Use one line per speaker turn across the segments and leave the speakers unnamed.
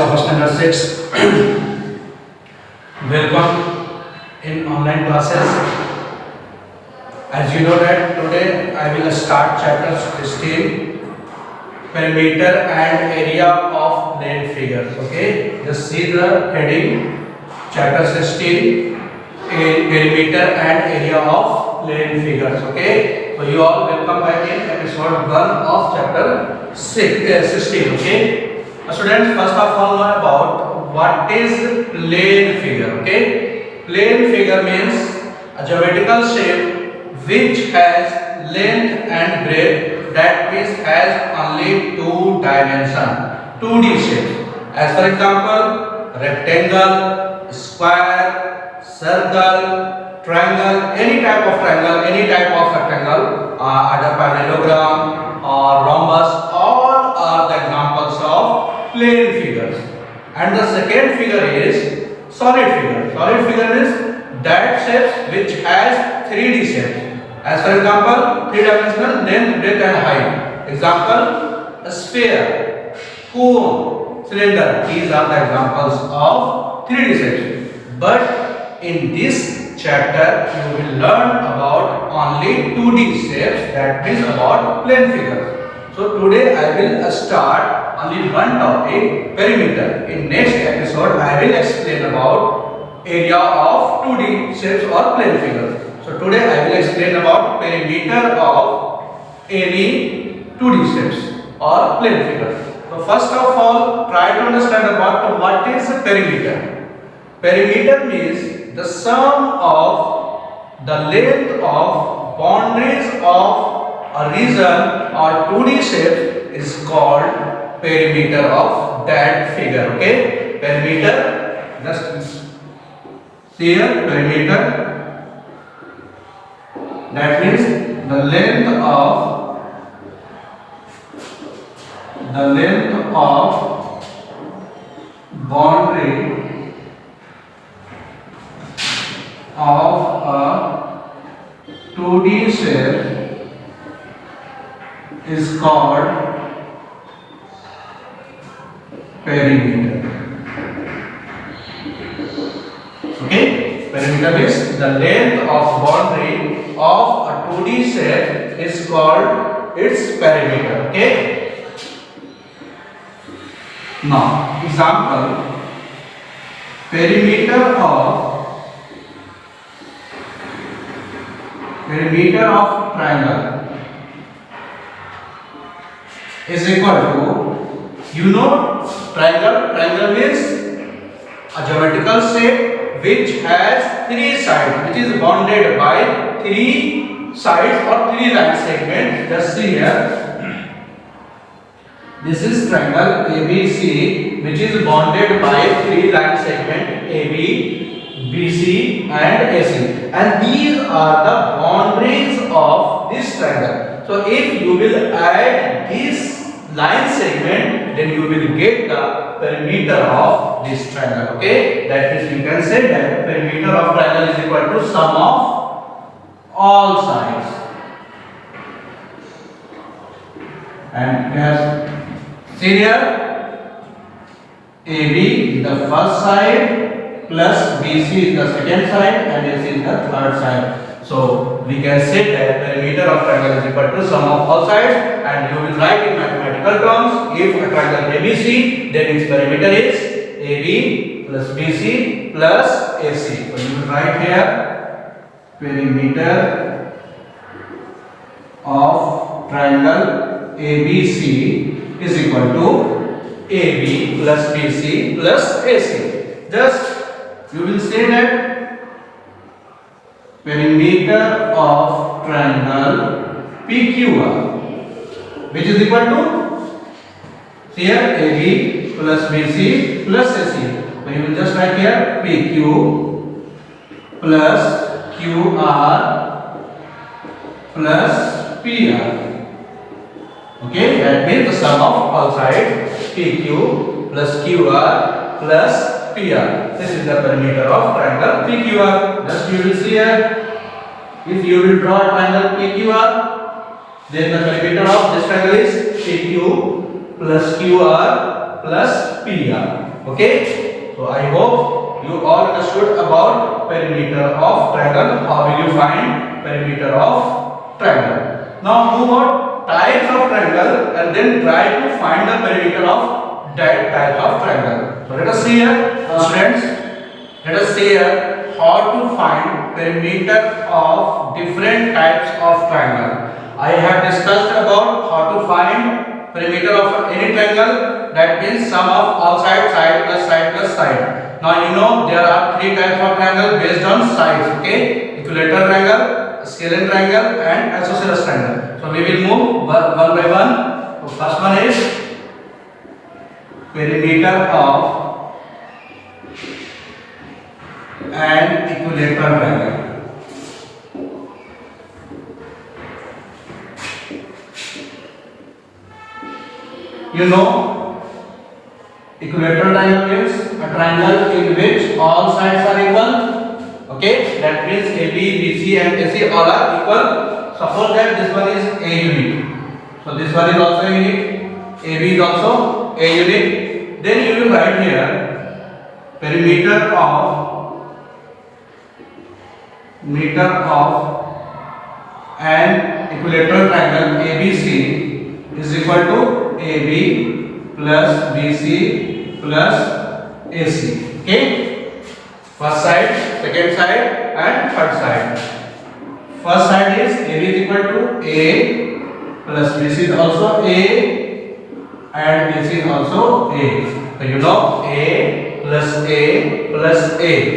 of standard 6. Welcome in online classes. As you know that today I will start chapter 16, perimeter and area of plane figures. Okay, just see the heading, chapter 16, perimeter and area of plane figures. Okay, so you all welcome back in episode 1 of chapter 16. Okay. Students, first of all know about what is plane figure. Okay, plane figure means a geometrical shape which has length and breadth, that means has only two dimension, 2D shape. As for example, rectangle, square, circle, triangle, any type of triangle, any type of rectangle, other parallelogram or rhombus, all are the examples of plane figures. And the second figure is solid figure. Solid figure is that shapes which has 3D shapes. As for example, 3-dimensional length, breadth and height. Example, a sphere, cone, cylinder. These are the examples of 3D shapes. But in this chapter you will learn about only 2D shapes, that means about plane figures. So today I will start only one topic, perimeter. In next episode I will explain about area of 2D shapes or plane figures. So today I will explain about perimeter of any 2D shapes or plane figure. So first of all, try to understand about what is a perimeter. Perimeter means the sum of the length of boundaries of a region or 2D shape is called perimeter of that figure. Okay, perimeter, just see here, perimeter, that means the length of boundary of a 2D shape is called perimeter. Okay, perimeter is the length of boundary of a 2D shape is called its perimeter. Okay. Now, example, perimeter of triangle is equal to, you know, triangle means a geometrical shape which has 3 sides, which is bounded by 3 sides or 3 line segments. Just see here, this is triangle ABC which is bounded by 3 line segment AB, BC and AC, and these are the boundaries of this triangle. So if you will add this line segment, then you will get the perimeter of this triangle. Okay, that means you can say that perimeter of triangle is equal to sum of all sides. And as seen here, AB is the first side plus BC is the second side and AC is the third side. So we can say that perimeter of triangle is equal to sum of all sides, and you will write in mathematical terms, if a triangle ABC, then its perimeter is AB plus BC plus AC. So you will write here perimeter of triangle ABC is equal to AB plus BC plus AC. Just you will say that perimeter of triangle PQR, which is equal to, here AB plus BC plus AC. So you will just write here PQ plus QR plus PR. Okay, that means the sum of all sides, PQ plus QR plus PR. This is the perimeter of triangle PQR. Just you will see here, if you will draw a triangle PQR, then the perimeter of this triangle is PQ plus QR plus PR. Okay, so I hope you all understood about perimeter of triangle. How will you find perimeter of triangle? Now move on types of triangle and then try to find the perimeter of that type of triangle. So let us see here, students. Let us see here how to find perimeter of different types of triangle. I have discussed about how to find perimeter of any triangle. That means sum of all sides, side plus side plus side. Now you know there are three types of triangle based on sides. Okay, equilateral triangle, scalene triangle, and isosceles triangle. So we will move one by one. So first one is perimeter of an equilateral triangle. You know, equilateral triangle means a triangle in which all sides are equal. Okay, that means AB, BC, and AC all are equal. Suppose that this one is a unit, so this one is also a unit. AB is also a unit. Then you will write here perimeter of an equilateral triangle ABC is equal to AB plus BC plus AC. Okay, first side, second side, and third side. First side is AB is equal to A plus BC is also A and AC is also A. So you know A plus A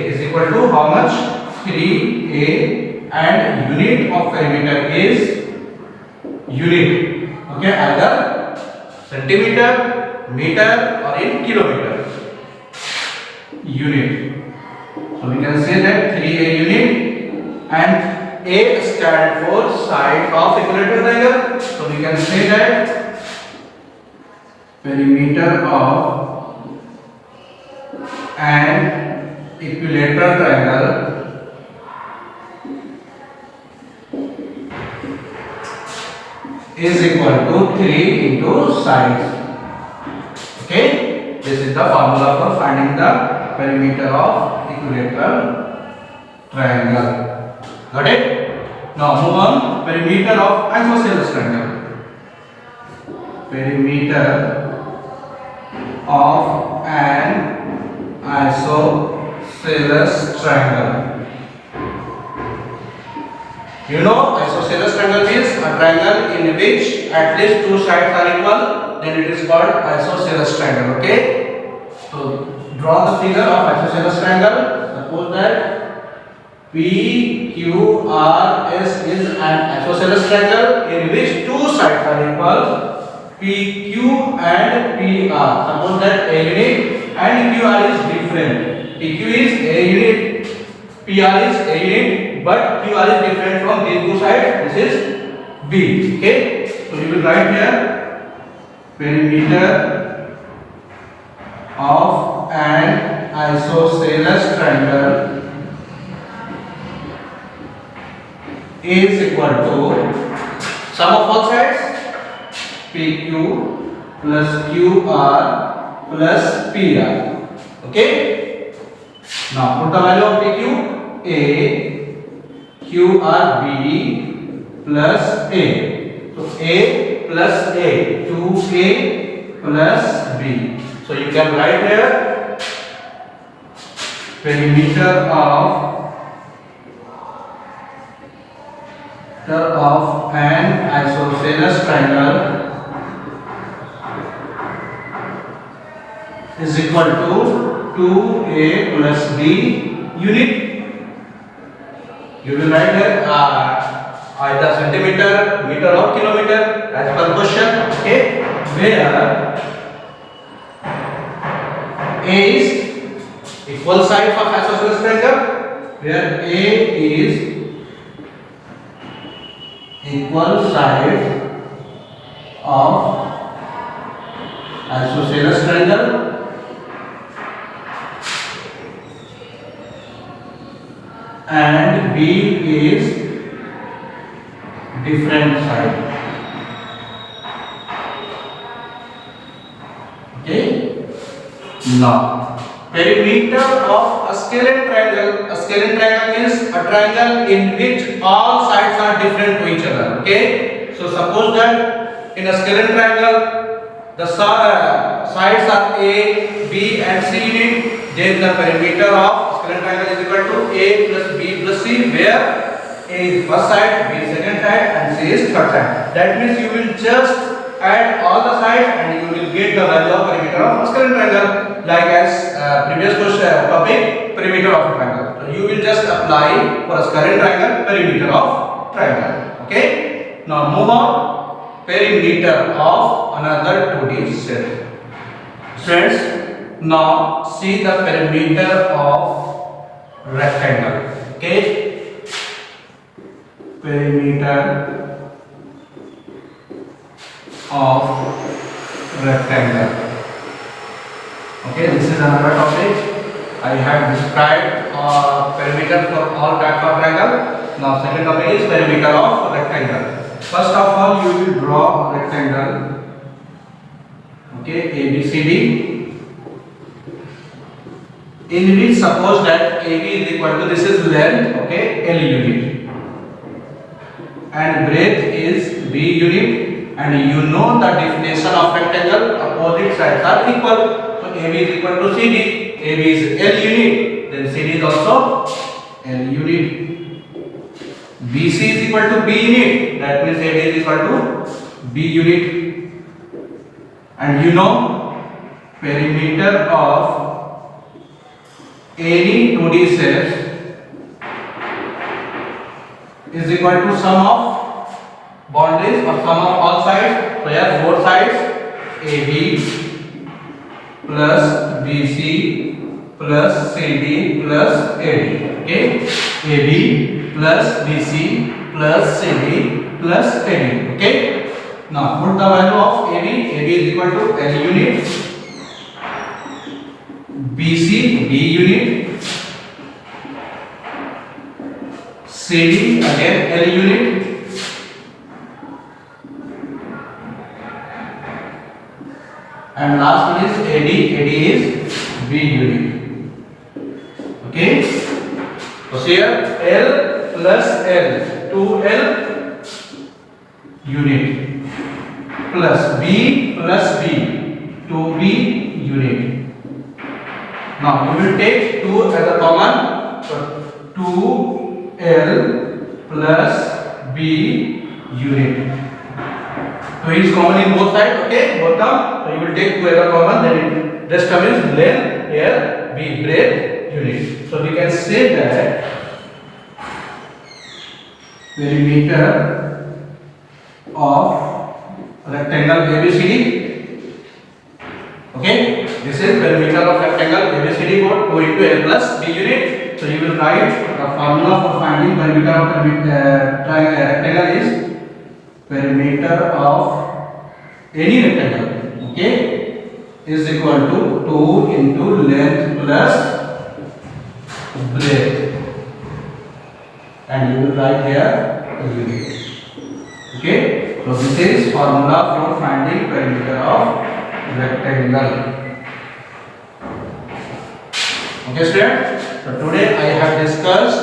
is equal to how much? 3A, and unit of perimeter is unit. Okay, either centimeter, meter, or in kilometer. Unit. So we can say that 3A unit, and A stands for side of equilateral triangle. So we can say that perimeter of an equilateral triangle is equal to 3 into sides. Okay, this is the formula for finding the perimeter of equilateral triangle. Got it? Now move on. Perimeter of isosceles triangle. Perimeter of an isosceles triangle. You know, isosceles triangle means a triangle in which at least two sides are equal, then it is called isosceles triangle. Okay, so draw the figure of isosceles triangle. Suppose that PQRS is an isosceles triangle in which two sides are equal, PQ and PR. Suppose that A unit and QR is different. PQ is A unit, PR is A unit, but QR is different from these two sides. This is B. Okay, so you will write here perimeter of an isosceles triangle is equal to sum of all sides PQ plus QR plus PR. Okay, now put the value of PQ. A QRB plus A. So A plus A, 2A plus B. So you can write here perimeter of an isosceles triangle is equal to 2A plus B unit. You will write here either centimeter, meter, or kilometer as per question. Okay, where A is equal sides of isosceles triangle, where A is equal sides of isosceles triangle, and B is different side. Okay, Now, perimeter of a scalene triangle. A scalene triangle means a triangle in which all sides are different to each other. Okay. So suppose that in a scalene triangle, the sides are A, B, and C unit. Then the perimeter of scalene triangle is equal to A plus B plus C, where A is first side, B is second side, and C is third side. That means you will just add all the sides and you will get the value of perimeter of a scalene triangle, like as previous question topic, perimeter of a triangle. So you will just apply for a scalene triangle perimeter of triangle. Okay. Now move on. Perimeter of another 2D set. Students, now see the perimeter of rectangle. Okay. Perimeter of rectangle. Okay, this is another topic. I have described perimeter for all types of triangle. Now second topic is perimeter of rectangle. First of all, you will draw a rectangle. Okay, ABCD. In which suppose that AB is equal to, this is length, okay, L unit, and breadth is B unit, and you know the definition of rectangle, opposite sides are equal. So AB is equal to CD. AB is L unit, then CD is also L unit. BC is equal to B unit, that means AB is equal to B unit. And you know perimeter of any 2D sets is equal to sum of boundaries or sum of all sides. So here both sides, AB plus BC plus CD plus AD. Okay, AB plus BC plus CD plus AD. Okay. Now put the value of AB. AB is equal to L unit, BC B unit, CD again L unit, and last one is AD. AD is B unit. Okay. So here L plus L, 2L unit, plus B plus B, 2B unit. Now we will take 2 as a common, so 2L plus B unit. So is common in both sides, okay, both term. So you will take 2 as a common, then rest term is length, here B breadth unit. So we can say that perimeter of rectangle ABCD. Okay, this is perimeter of rectangle ABCD for 2 into L plus B unit. So you will write the formula for finding perimeter of rectangle is perimeter of any rectangle, okay, is equal to 2 into length plus breadth, and you will write here a unit. Okay, so this is formula for finding perimeter of rectangle. Okay, students. So today I have discussed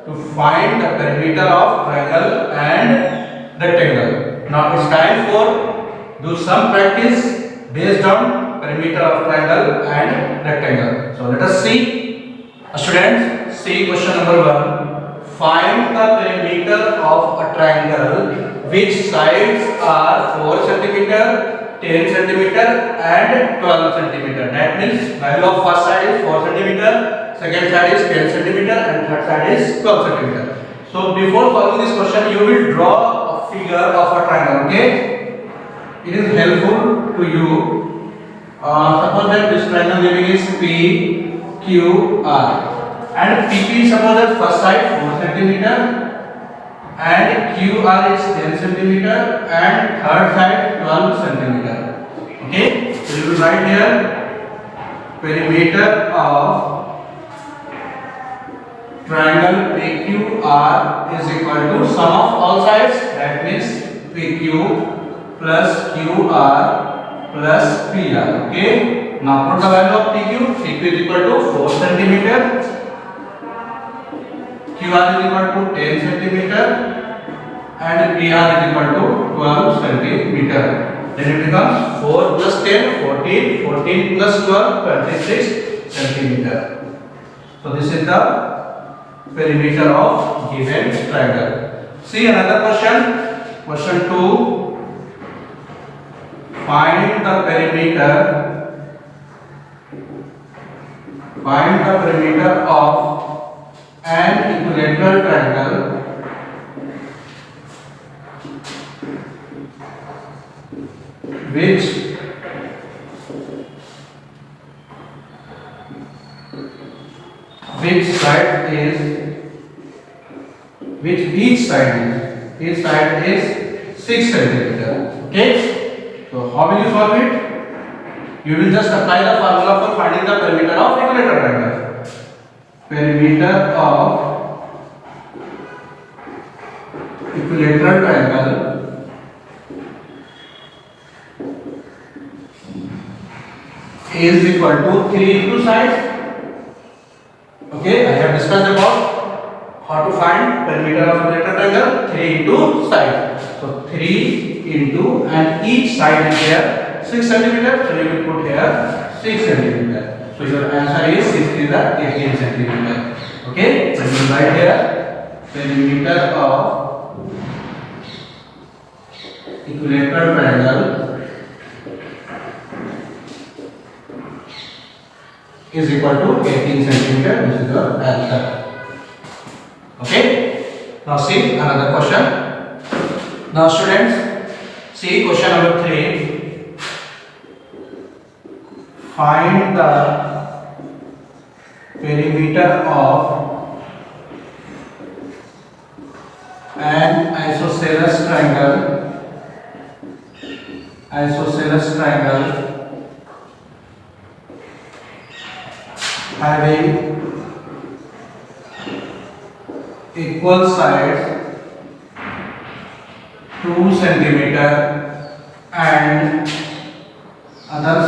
to find the perimeter of triangle and rectangle. Now it's time for do some practice based on perimeter of triangle and rectangle. So let us see. Students, see question number 1. Find the perimeter of a triangle which sides are 4 cm, 10 cm and 12 cm. That means value of first side is 4 cm, second side is 10 cm and third side is 12 cm. So before solving this question, you will draw a figure of a triangle. Okay, it is helpful to you. Suppose that this triangle name is PQR, and PP suppose that first side 4 cm and QR is 10 cm and third side 12 cm. Okay, so you will write here perimeter of triangle PQR is equal to sum of all sides, that means PQ plus QR plus PR. Okay, Now put the value of PQ. PQ is equal to 4 centimeter. QR is equal to 10 centimeter. And PR is equal to 12 centimeter. Then it becomes 4 plus 10, 14. 14 plus 12, 26 centimeter. So this is the perimeter of given triangle. See another question. Question 2. Find the perimeter of an equilateral triangle which each side is 6 centimeter. Okay. So how will you solve it? You will just apply the formula for finding the perimeter of equilateral triangle. Perimeter of equilateral triangle is equal to 3 into sides. Okay, I have discussed about how to find perimeter of equilateral triangle. 3 into side. So 3 into, and each side is here 6 centimeter. So you will put here 6 centimeter. So your answer is 6 is the 18 centimeter. Okay, so you write here perimeter of equilateral triangle is equal to 18 centimeter. This is your answer. Okay. Now see another question. Now students, see question number 3. Find the perimeter of an isosceles triangle having equal sides 2 centimeter and third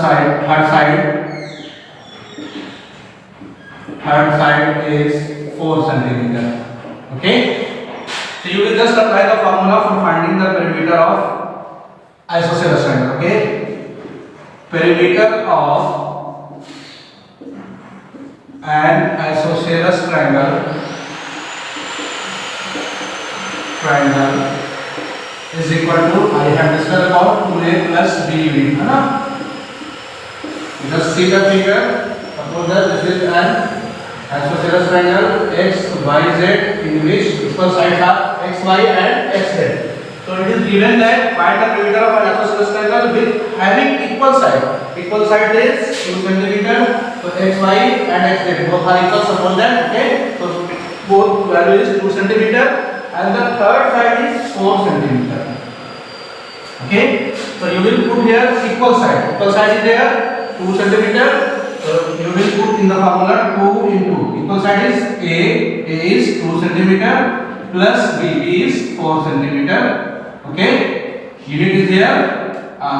side is 4 centimeter. Okay. So you will just apply the formula for finding the perimeter of isosceles triangle. Okay. Perimeter of an isosceles triangle is equal to, I have discussed about 2A plus BB. You just see the figure. Suppose that this is an isosceles triangle x, y, z in which equal sides are x, y and x, z. So it is given that find the perimeter of an isosceles triangle with having equal side. Equal side is 2 centimeter. So x, y and x, z both are equal. Suppose that. Okay. So both value is 2 centimeter. And the third side is 4 centimeter. Okay, so you will put here equal side. Equal side is there 2 centimeter. So you will put in the formula 2 into equal side is A is 2 centimeter plus B is 4 centimeter. Okay, unit is here.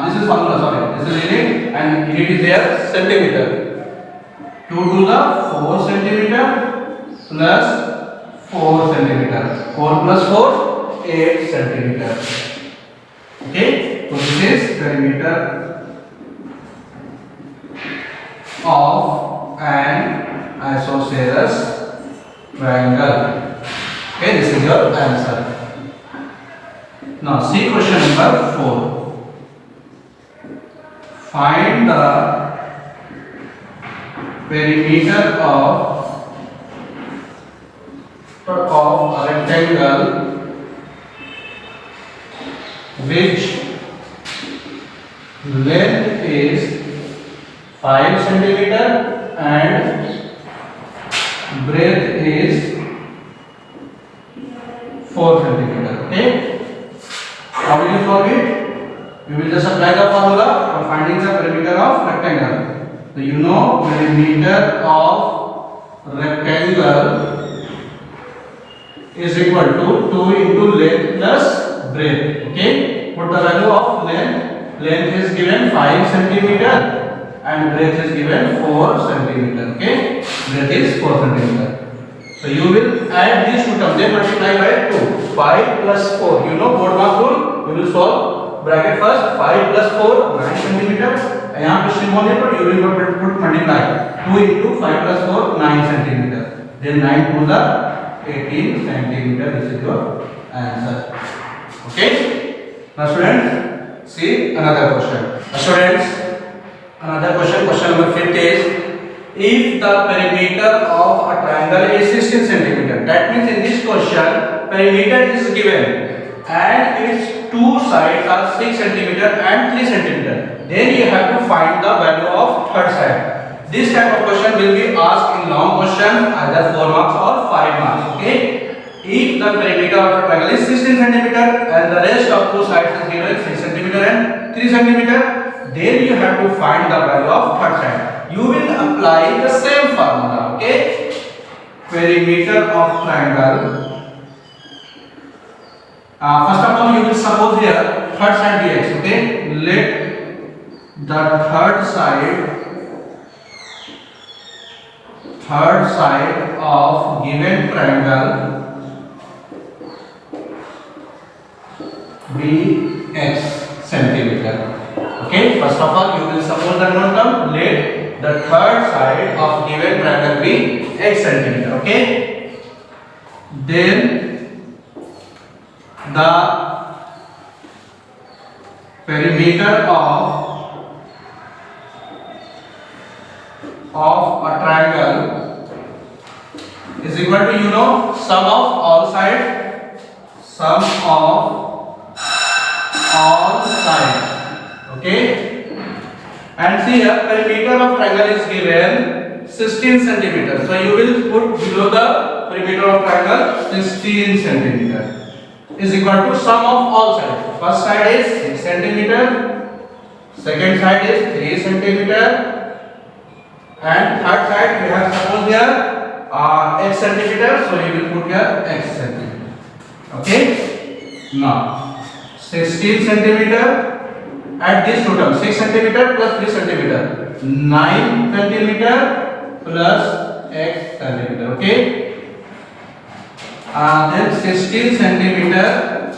This is formula. Sorry, this is unit and unit is there centimeter. 2 to the 4 centimeter plus 4 centimeter. 4 plus 4, 8 centimeter. Okay, so this is perimeter of an isosceles triangle. Okay, this is your answer. Now see question number 4. Find the perimeter of a rectangle which length is 5 centimeter and breadth is 4 centimeter. Okay, how will you solve it? You will just apply the formula for finding the perimeter of rectangle. So you know perimeter of rectangle is equal to 2 into length plus breadth. Okay, put the value of length. Length is given 5 centimeter and breadth is given 4 centimeter. Okay, breadth is 4 centimeter. So you will add these two terms, then multiply by 2. 5 plus 4. You know board mark rule. You will solve bracket first. 5 plus 4 9 centimeter. यहाँ पे symbol है पर you will put multiply. 2 into 5 plus 4 9 centimeter. Then 9 to the 18 centimeter. This is your answer. Okay. Now students, see another question. Students, another question. Question number 5 is. If the perimeter of a triangle is 16 centimeter, that means in this question perimeter is given and its two sides are 6 centimeter and 3 centimeter. Then you have to find the value of third side. This type of question will be asked in long question, either 4 marks or 5 marks. Okay. If the perimeter of a triangle is 16 centimeter and the rest of two sides is given 6 centimeter and 3 centimeter, then you have to find the value of third side. You will apply the same formula. Okay, perimeter of triangle. First of all, you will suppose here third side dx. Okay, let the third side of given triangle be x centimeter. Okay, first of all, you will suppose the known term. Let the third side of given triangle be x centimeter. Okay, then the perimeter of a triangle is equal to, you know, sum of all sides. Okay. And see here, perimeter of triangle is given 16 centimeter. So you will put below the perimeter of triangle 16 centimeter is equal to sum of all sides. First side is 6 centimeter, second side is 3 centimeter, and third side we have suppose here x centimeter. So you will put here x centimeter. Okay. Now 16 centimeter. Add these two terms, 6 centimeter plus 3 centimeter, 9 centimeter plus x centimeter. Okay. Then 16 centimeter,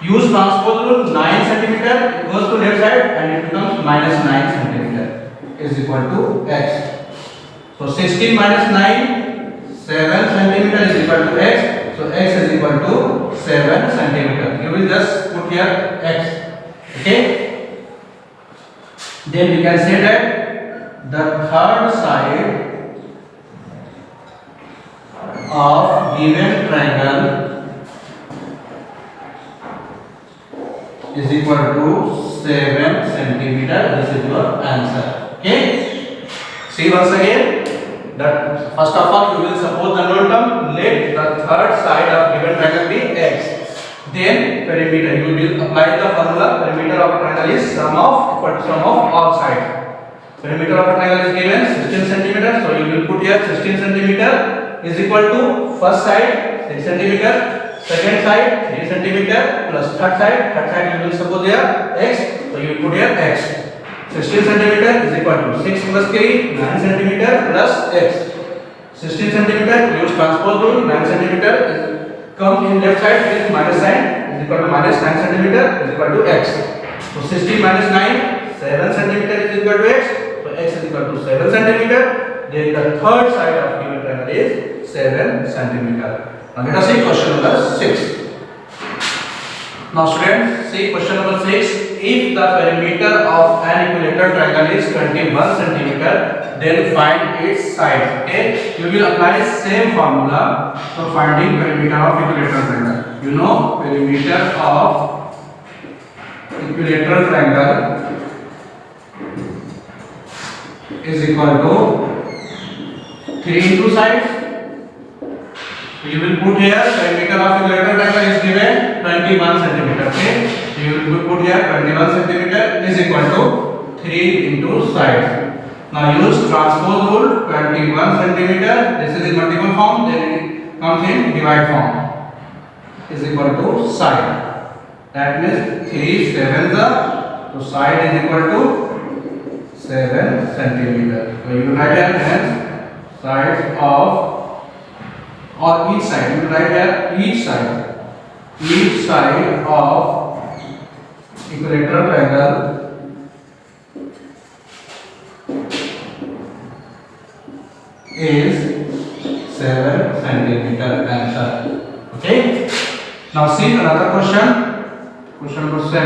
use transpose rule, 9 centimeter it goes to left side and it becomes minus 9 centimeter is equal to x. So 16 minus 9, 7 centimeter is equal to x. So x is equal to 7 centimeter. You will just put here x. Okay. Then we can say that the third side of given triangle is equal to 7 centimeter. This is your answer. Okay. See once again that first of all you will suppose the known term. Let the third side of given triangle be x. Then perimeter, you will apply the formula. Perimeter of a triangle is sum of all sides. Perimeter of a triangle is given 16 centimeter. So you will put here 16 centimeter is equal to first side 6 centimeter, second side 3 centimeter plus third side you will suppose here x. So you will put here x. 16 centimeter is equal to 6 plus 3 9 centimeter plus x. 16 centimeter, use transpose rule, 9 centimeter is comes in left side with minus sign is equal to minus 9 centimeter is equal to x. So 16 minus 9, 7 centimeter is equal to x. So x is equal to 7 centimeter. Then the third side of given triangle is 7 centimeter. Now let us see question number 6. Now students, see question number 6. If the perimeter of an equilateral triangle is 21 centimeter, then find its side. Okay, you will apply same formula for finding perimeter of equilateral triangle. You know, perimeter of equilateral triangle is equal to 3 into sides. You will put here perimeter of equilateral triangle is given 21 centimeter. Okay, you will put here 21 centimeter is equal to 3 into sides. Now use transpose rule, 21 centimeter. This is in multiple form, then it comes in divide form. Is equal to side. That means 3 7s. So side is equal to 7 centimeter. So you write here hence sides of, or each side, you write here each side of equilateral triangle is 7 centimeter. Answer. Okay. Now see another question. Question number 7.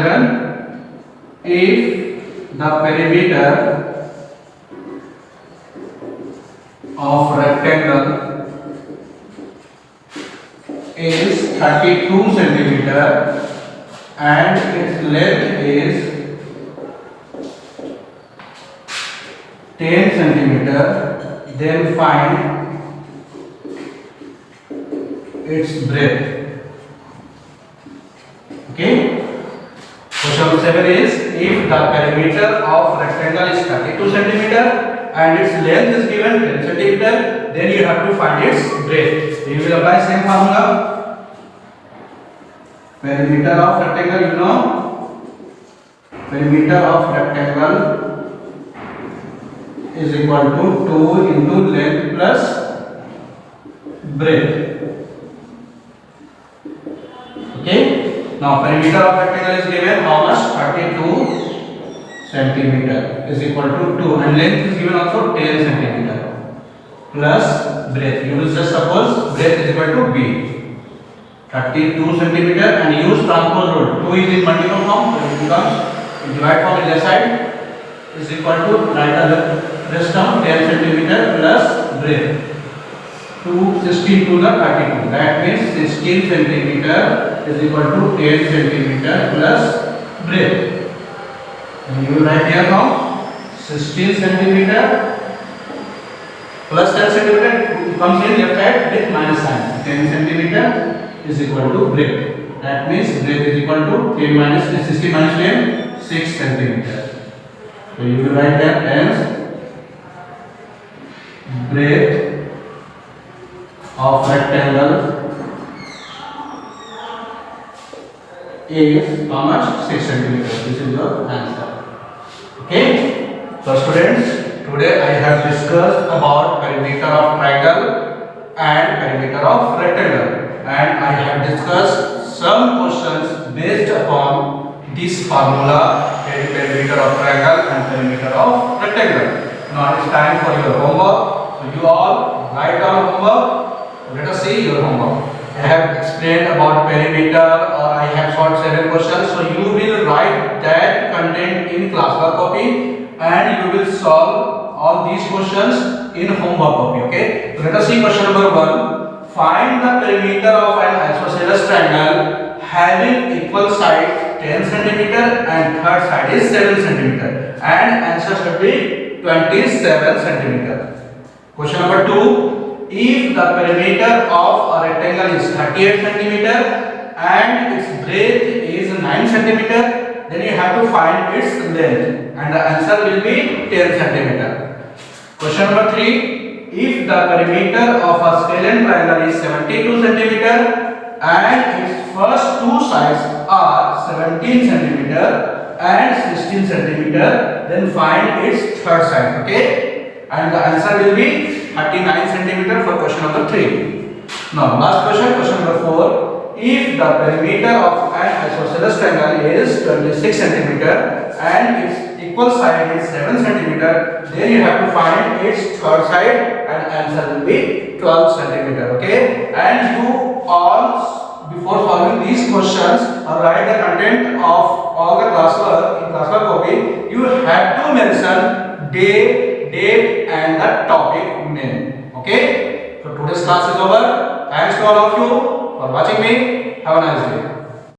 If the perimeter of rectangle is 32 centimeter and its length is 10 centimeter, then find its breadth. Okay. Question number 7 is, if the perimeter of rectangle is 32 centimeter and its length is given 10 centimeter, then you have to find its breadth. You will apply same formula. Perimeter of rectangle, you know, perimeter of rectangle is equal to 2 into length plus breadth. Okay. Now perimeter of rectangle is given how much? 32 centimeter is equal to 2, and length is given also 10 centimeter plus breadth. You will just suppose breadth is equal to b. 32 centimeter and use transpose rule. 2 is in multiple form, so it becomes divide from the left side is equal to write the rest term 10 centimeter plus breadth. 16 to the 32. That means 16 centimeter is equal to 10 centimeter plus breadth. And you will write here now 16 centimeter plus 10 centimeter comes in left side with minus sign. 10 centimeter is equal to breadth. That means breadth is equal to 10 minus 16 minus 10, 6 centimeter. So you will write here hence breadth of rectangle is how much? 6 centimeter. This is your answer. Okay. So students, today I have discussed about perimeter of triangle and perimeter of rectangle, and I have discussed some questions based upon this formula, perimeter of triangle and perimeter of rectangle. Now it is time for your homework. So you all write down homework. Let us see your homework. I have explained about perimeter, or I have solved 7 questions. So you will write that content in classwork copy and you will solve all these questions in homework copy. Okay. So let us see question number 1. Find the perimeter of an isosceles triangle having equal sides 10 centimeter and third side is 7 centimeter, and answer should be 27 centimeter. Question number 2. If the perimeter of a rectangle is 38 centimeter and its breadth is 9 centimeter, then you have to find its length, and the answer will be 10 centimeter. Question number 3. If the perimeter of a scalene triangle is 72 centimeter and its first two sides are 17 centimeter and 16 centimeter, then find its third side. Okay, and the answer will be 39 centimeter for question number 3. Now last question, question number 4. If the perimeter of an isosceles triangle is 26 centimeter and its equal side is 7 centimeter, then you have to find its third side, and answer will be 12 centimeter. Okay, and you all, before solving these questions or write the content of all the classwork in classwork copy, you have to mention day, date and the topic name. Okay, so today's class is over. Thanks to all of you for watching me. Have a nice day.